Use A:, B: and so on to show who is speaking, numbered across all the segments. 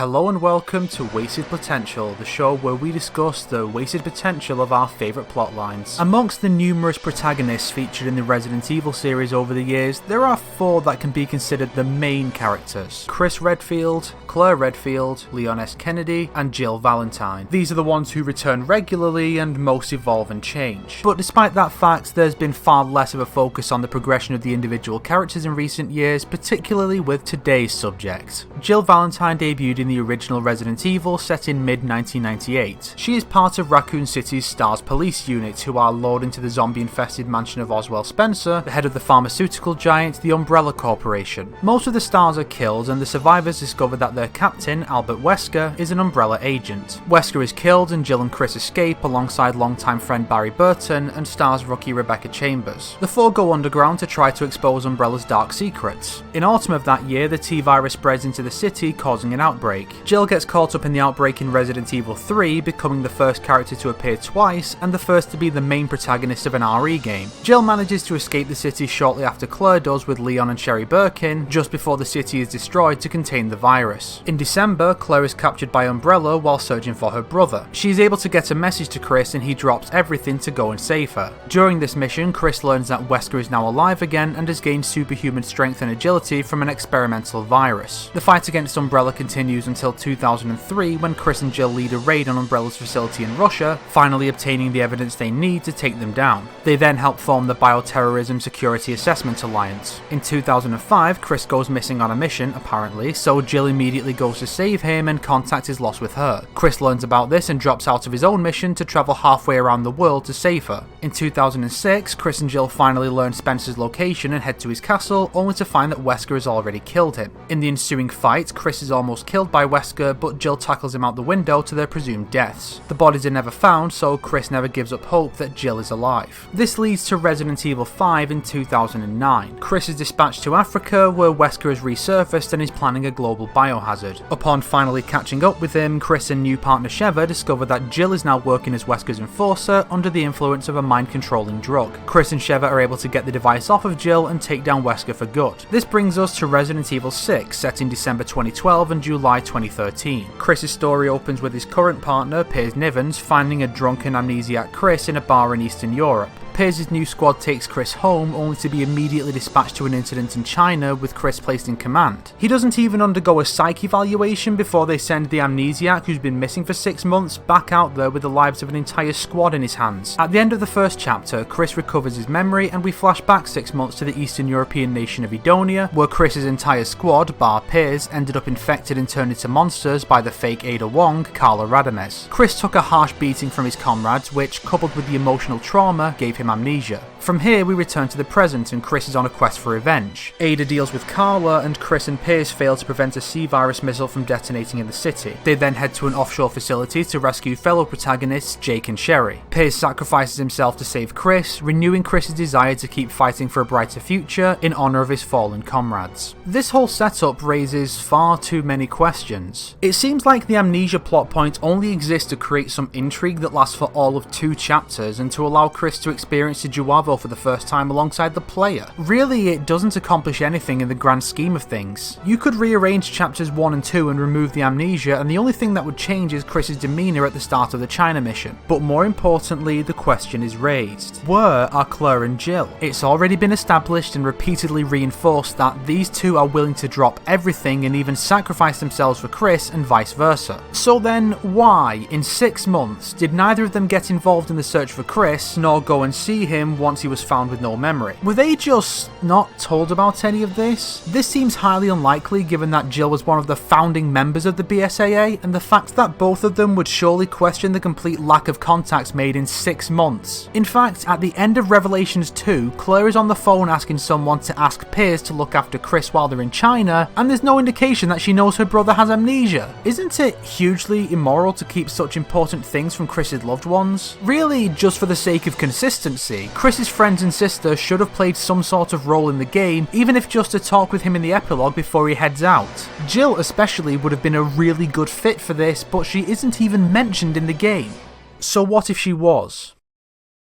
A: Hello and welcome to Wasted Plotential, the show where we discuss the wasted potential of our favourite plotlines. Amongst the numerous protagonists featured in the Resident Evil series over the years, there are four that can be considered the main characters: Chris Redfield, Claire Redfield, Leon S. Kennedy, and Jill Valentine. These are the ones who return regularly and most evolve and change. But despite that fact, there's been far less of a focus on the progression of the individual characters in recent years, particularly with today's subject. Jill Valentine debuted in the original Resident Evil set in mid-1998. She is part of Raccoon City's STARS police unit, who are lured into the zombie-infested mansion of Oswald Spencer, the head of the pharmaceutical giant, the Umbrella Corporation. Most of the STARS are killed, and the survivors discover that their captain, Albert Wesker, is an Umbrella agent. Wesker is killed, and Jill and Chris escape alongside longtime friend Barry Burton and STARS rookie Rebecca Chambers. The four go underground to try to expose Umbrella's dark secrets. In autumn of that year, the T-virus spreads into the city, causing an outbreak. Jill gets caught up in the outbreak in Resident Evil 3, becoming the first character to appear twice, and the first to be the main protagonist of an RE game. Jill manages to escape the city shortly after Claire does with Leon and Sherry Birkin, just before the city is destroyed to contain the virus. In December, Claire is captured by Umbrella while searching for her brother. She is able to get a message to Chris, and he drops everything to go and save her. During this mission, Chris learns that Wesker is now alive again and has gained superhuman strength and agility from an experimental virus. The fight against Umbrella continues until 2003, when Chris and Jill lead a raid on Umbrella's facility in Russia, finally obtaining the evidence they need to take them down. They then help form the Bioterrorism Security Assessment Alliance. In 2005, Chris goes missing on a mission, apparently, so Jill immediately goes to save him and contact is lost with her. Chris learns about this and drops out of his own mission to travel halfway around the world to save her. In 2006, Chris and Jill finally learn Spencer's location and head to his castle, only to find that Wesker has already killed him. In the ensuing fight, Chris is almost killed by Wesker, but Jill tackles him out the window to their presumed deaths. The bodies are never found, so Chris never gives up hope that Jill is alive. This leads to Resident Evil 5 in 2009. Chris is dispatched to Africa, where Wesker has resurfaced and is planning a global biohazard. Upon finally catching up with him, Chris and new partner Sheva discover that Jill is now working as Wesker's enforcer under the influence of a mind-controlling drug. Chris and Sheva are able to get the device off of Jill and take down Wesker for good. This brings us to Resident Evil 6, set in December 2012 and July 2013. Chris's story opens with his current partner, Piers Nivens, finding a drunken amnesiac Chris in a bar in Eastern Europe. Piers' new squad takes Chris home, only to be immediately dispatched to an incident in China with Chris placed in command. He doesn't even undergo a psych evaluation before they send the amnesiac, who's been missing for 6 months, back out there with the lives of an entire squad in his hands. At the end of the first chapter, Chris recovers his memory and we flash back 6 months to the Eastern European nation of Edonia, where Chris's entire squad, bar Piers, ended up infected and turned into monsters by the fake Ada Wong, Carla Radames. Chris took a harsh beating from his comrades, which, coupled with the emotional trauma, gave him amnesia. From here, we return to the present and Chris is on a quest for revenge. Ada deals with Carla and Chris and Piers fail to prevent a C-virus missile from detonating in the city. They then head to an offshore facility to rescue fellow protagonists Jake and Sherry. Piers sacrifices himself to save Chris, renewing Chris's desire to keep fighting for a brighter future in honour of his fallen comrades. This whole setup raises far too many questions. It seems like the amnesia plot point only exists to create some intrigue that lasts for all of 2 chapters and to allow Chris to experience the Juavo for the first time alongside the player. Really, it doesn't accomplish anything in the grand scheme of things. You could rearrange chapters 1 and 2 and remove the amnesia, and the only thing that would change is Chris's demeanour at the start of the China mission. But more importantly, the question is raised: where are Claire and Jill? It's already been established and repeatedly reinforced that these two are willing to drop everything and even sacrifice themselves for Chris and vice versa. So then, why, in 6 months, did neither of them get involved in the search for Chris, nor go and see him once he was found with no memory? Were they just not told about any of this? This seems highly unlikely given that Jill was one of the founding members of the BSAA, and the fact that both of them would surely question the complete lack of contacts made in 6 months. In fact, at the end of Revelations 2, Claire is on the phone asking someone to ask Piers to look after Chris while they're in China, and there's no indication that she knows her brother has amnesia. Isn't it hugely immoral to keep such important things from Chris's loved ones? Really, just for the sake of consistency, Chris's friends and sister should have played some sort of role in the game, even if just to talk with him in the epilogue before he heads out. Jill especially would have been a really good fit for this, but she isn't even mentioned in the game. So what if she was?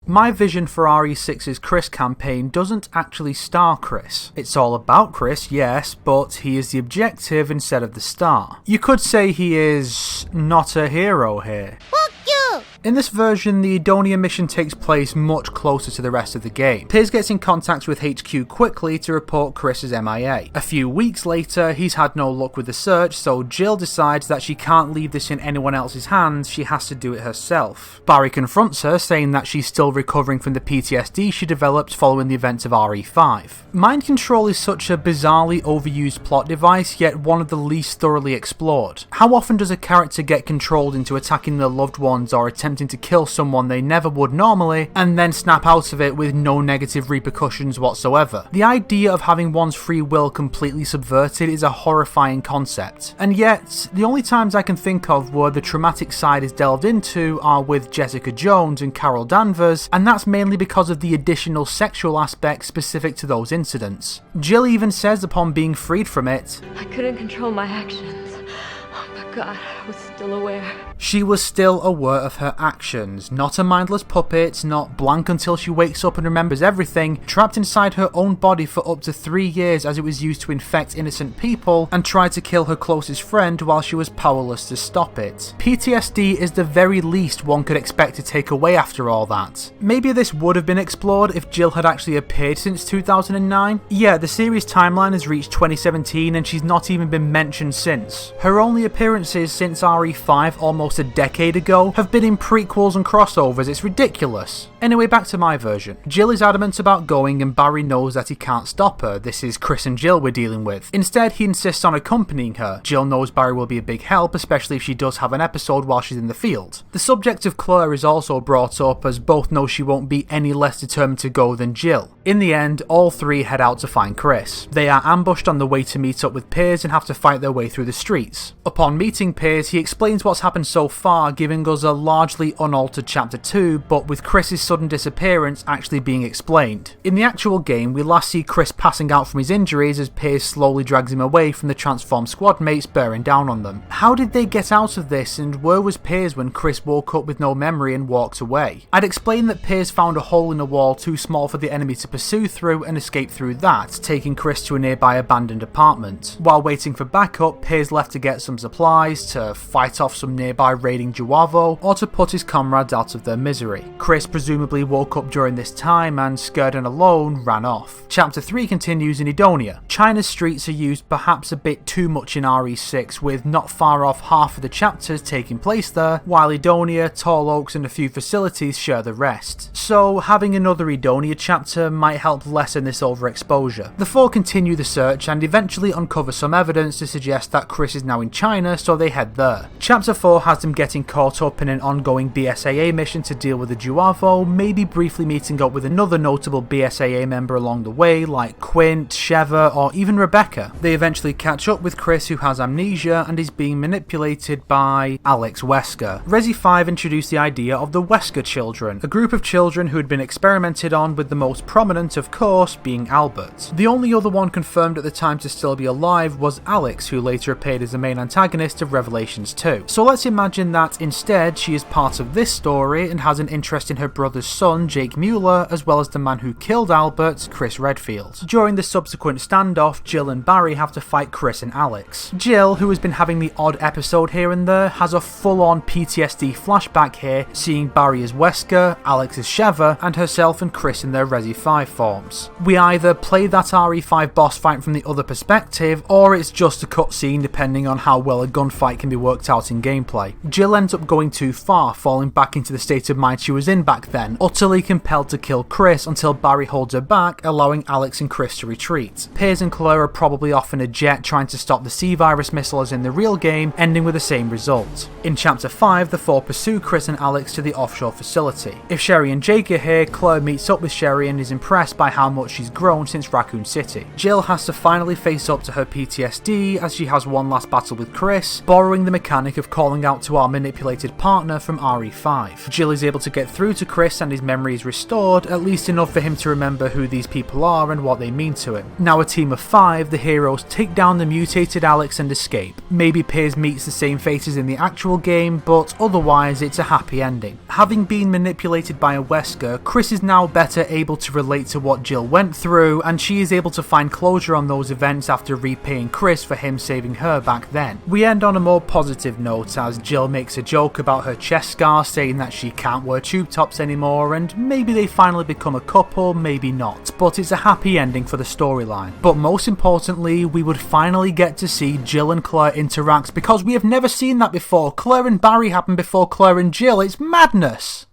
A: My vision for RE6's Chris campaign doesn't actually star Chris. It's all about Chris, yes, but he is the objective instead of the star. You could say he is not a hero here.
B: Fuck you!
A: In this version, the Edonia mission takes place much closer to the rest of the game. Piers gets in contact with HQ quickly to report Chris's MIA. A few weeks later, he's had no luck with the search, so Jill decides that she can't leave this in anyone else's hands, she has to do it herself. Barry confronts her, saying that she's still recovering from the PTSD she developed following the events of RE5. Mind control is such a bizarrely overused plot device, yet one of the least thoroughly explored. How often does a character get controlled into attacking their loved ones or attempting to kill someone they never would normally, and then snap out of it with no negative repercussions whatsoever? The idea of having one's free will completely subverted is a horrifying concept, and yet the only times I can think of where the traumatic side is delved into are with Jessica Jones and Carol Danvers, and that's mainly because of the additional sexual aspects specific to those incidents. Jill even says upon being freed from it,
C: I couldn't control my actions. Oh my god, I was still aware.
A: She was still aware of her actions, not a mindless puppet, not blank until she wakes up and remembers everything, trapped inside her own body for up to 3 years as it was used to infect innocent people, and tried to kill her closest friend while she was powerless to stop it. PTSD is the very least one could expect to take away after all that. Maybe this would have been explored if Jill had actually appeared since 2009? Yeah, the series timeline has reached 2017 and she's not even been mentioned since. Her only appearances since RE5 almost a decade ago have been in prequels and crossovers. It's ridiculous. Anyway, back to my version. Jill is adamant about going and Barry knows that he can't stop her. This is Chris and Jill we're dealing with. Instead, he insists on accompanying her. Jill knows Barry will be a big help, especially if she does have an episode while she's in the field. The subject of Claire is also brought up, as both know she won't be any less determined to go than Jill. In the end, all three head out to find Chris. They are ambushed on the way to meet up with Piers and have to fight their way through the streets. Upon meeting Piers, he explains what's happened so far, giving us a largely unaltered Chapter 2, but with Chris's sudden disappearance actually being explained. In the actual game, we last see Chris passing out from his injuries as Piers slowly drags him away from the transformed squad mates bearing down on them. How did they get out of this, and where was Piers when Chris woke up with no memory and walked away? I'd explain that Piers found a hole in the wall too small for the enemy to pursue through and escaped through that, taking Chris to a nearby abandoned apartment. While waiting for backup, Piers left to get some supplies, to fight off some nearby raiding Juavo, or to put his comrades out of their misery. Chris presumably woke up during this time and, scared and alone, ran off. Chapter 3 continues in Edonia. China's streets are used perhaps a bit too much in RE6, with not far off half of the chapters taking place there, while Edonia, Tall Oaks and a few facilities share the rest. So having another Edonia chapter might help lessen this overexposure. The four continue the search and eventually uncover some evidence to suggest that Chris is now in China, so they head there. Chapter 4 has them getting caught up in an ongoing BSAA mission to deal with the Juavo, maybe briefly meeting up with another notable BSAA member along the way, like Quint, Sheva, or even Rebecca. They eventually catch up with Chris, who has amnesia and is being manipulated by Alex Wesker. Resi 5 introduced the idea of the Wesker children, a group of children who had been experimented on, with the most prominent, of course, being Albert. The only other one confirmed at the time to still be alive was Alex, who later appeared as the main antagonist of Revelations 2. So let's imagine that instead she is part of this story and has an interest in her brother's son, Jake Mueller, as well as the man who killed Albert, Chris Redfield. During the subsequent standoff, Jill and Barry have to fight Chris and Alex. Jill, who has been having the odd episode here and there, has a full-on PTSD flashback here, seeing Barry as Wesker, Alex as Sheva, and herself and Chris in their Resi 5 forms. We either play that RE5 boss fight from the other perspective, or it's just a cutscene depending on how well a gunfight can be worked out in gameplay. Jill ends up going too far, falling back into the state of mind she was in back then, utterly compelled to kill Chris until Barry holds her back, allowing Alex and Chris to retreat. Piers and Claire are probably off in a jet trying to stop the C-Virus missile as in the real game, ending with the same result. In Chapter 5, the four pursue Chris and Alex to the offshore facility. If Sherry and Jake are here, Claire meets up with Sherry and is impressed by how much she's grown since Raccoon City. Jill has to finally face up to her PTSD as she has one last battle with Chris, Chris, borrowing the mechanic of calling out to our manipulated partner from RE5. Jill is able to get through to Chris and his memory is restored, at least enough for him to remember who these people are and what they mean to him. Now a team of 5, the heroes take down the mutated Alex and escape. Maybe Piers meets the same fate as in the actual game, but otherwise it's a happy ending. Having been manipulated by a Wesker, Chris is now better able to relate to what Jill went through, and she is able to find closure on those events after repaying Chris for him saving her back then. We end on a more positive note as Jill makes a joke about her chest scar, saying that she can't wear tube tops anymore, and maybe they finally become a couple, maybe not, but it's a happy ending for the storyline. But most importantly, we would finally get to see Jill and Claire interact, because we have never seen that before. Claire and Barry happened before Claire and Jill. It's madness!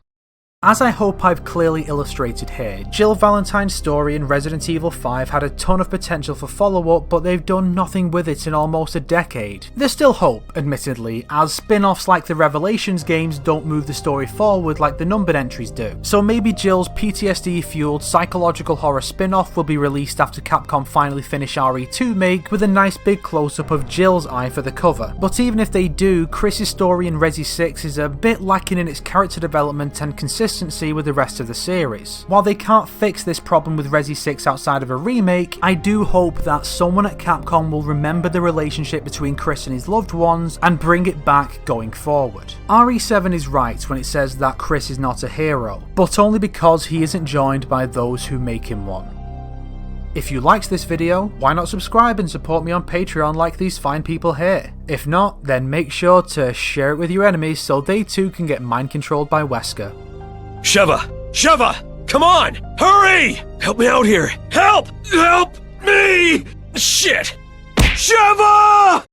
A: As I hope I've clearly illustrated here, Jill Valentine's story in Resident Evil 5 had a ton of potential for follow-up, but they've done nothing with it in almost a decade. There's still hope, admittedly, as spin-offs like the Revelations games don't move the story forward like the numbered entries do. So maybe Jill's PTSD-fueled psychological horror spin-off will be released after Capcom finally finish RE2 make, with a nice big close-up of Jill's eye for the cover. But even if they do, Chris's story in Resi 6 is a bit lacking in its character development and consistency with the rest of the series. While they can't fix this problem with Resi 6 outside of a remake, I do hope that someone at Capcom will remember the relationship between Chris and his loved ones and bring it back going forward. RE7 is right when it says that Chris is not a hero, but only because he isn't joined by those who make him one. If you liked this video, why not subscribe and support me on Patreon like these fine people here? If not, then make sure to share it with your enemies so they too can get mind controlled by Wesker.
B: Sheva! Sheva! Come on! Hurry! Help me out here! Help! Help me! Shit! Sheva!